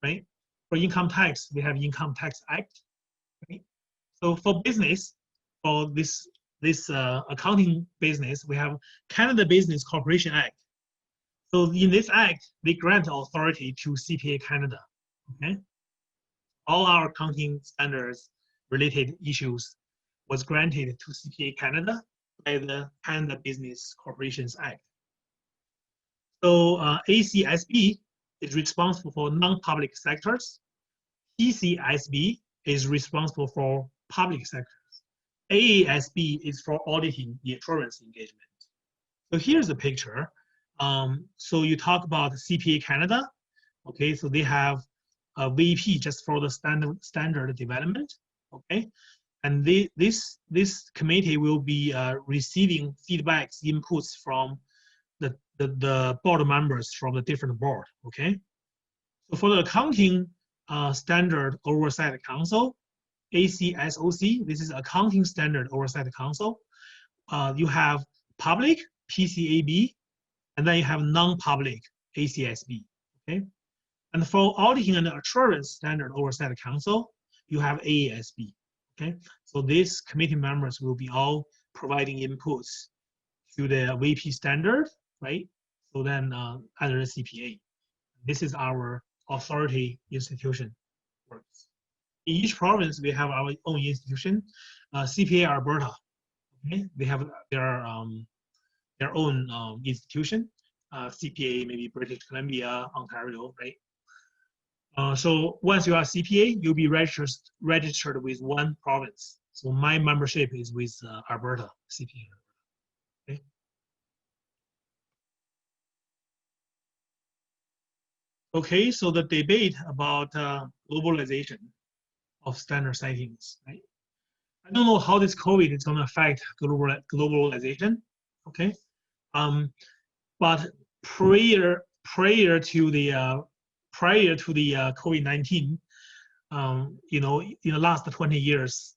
right? For income tax, we have Income Tax Act, right? So for business, for this accounting business, we have Canada Business Corporation Act. So in this act, they grant authority to CPA Canada. Okay, all our accounting standards related issues was granted to CPA Canada by the Canada Business Corporations Act. So ACSB is responsible for non-public sectors. TCSB is responsible for public sectors. AASB is for auditing the insurance engagement. So here's the picture. So you talk about CPA Canada. Okay, so they have a VP just for the standard development. Okay, and this committee will be receiving feedbacks, inputs from the board members from the different board. Okay, so for the accounting standard oversight council, ACSOC, this is Accounting Standard Oversight Council. You have public, PCAB, and then you have non-public, ACSB, okay? And for Auditing and Assurance Standard Oversight Council, you have AASB, okay? So these committee members will be all providing inputs to the VP standard, right? So then under the CPA. This is our authority institution works. In each province, we have our own institution. CPA Alberta, okay, they have their own institution. CPA maybe British Columbia, Ontario, right? So once you are CPA, you'll be registered with one province. So my membership is with Alberta CPA. Okay. Okay, so the debate about globalization of standard settings, right? I don't know how this COVID is going to affect globalization. Okay, but prior to the COVID-19, you know, in the last 20 years,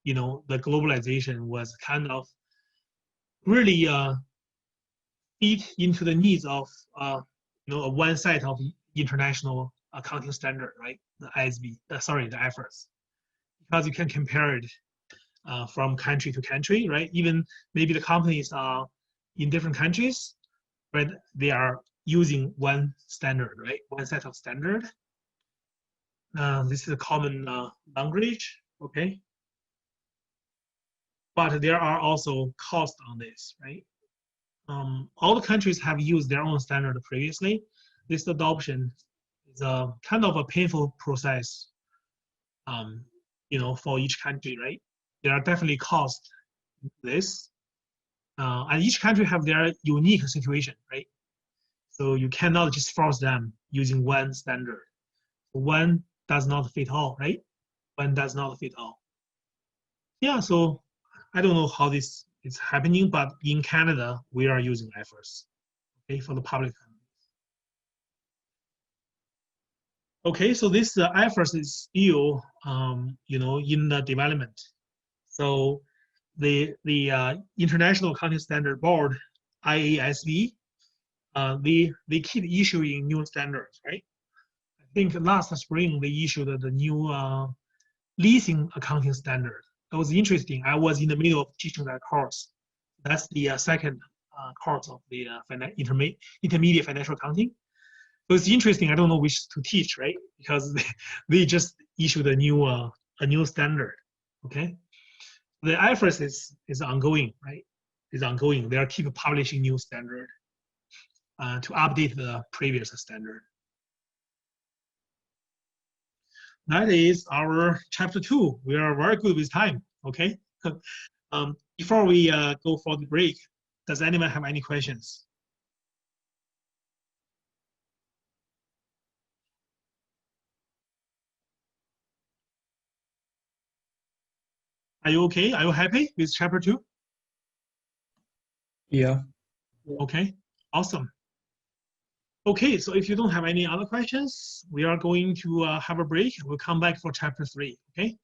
you know, the globalization was kind of really fit into the needs of you know, one set of international accounting standard, right? The ISB, the IFRS, because you can compare it from country to country, right? Even maybe the companies are in different countries, but they are using one standard, right? One set of standard. This is a common language, okay? But there are also costs on this, right? All the countries have used their own standard previously. This adoption is a kind of a painful process, you know, for each country, right? There are definitely costs to this, and each country have their unique situation, right? So you cannot just force them using one standard. One does not fit all, right? One does not fit all. Yeah, so I don't know how this is happening, but in Canada, we are using IFRS, okay, for the public companies. Okay, so this IFRS is still, you know, in the development. So the International Accounting Standard Board, IASB, they keep issuing new standards, right? I think last spring they issued the new leasing accounting standard. That was interesting. I was in the middle of teaching that course. That's the second course of the intermediate financial accounting. So it's interesting. I don't know which to teach, right? Because they just issued a new standard. Okay, the IFRS is ongoing, right? Is ongoing. They are keep publishing new standard to update the previous standard. That is our chapter 2. We are very good with time. Okay. Before we go for the break, does anyone have any questions? Are you okay? Are you happy with chapter 2? Yeah. Okay, awesome. Okay, so if you don't have any other questions, we are going to have a break. We'll come back for chapter 3, okay?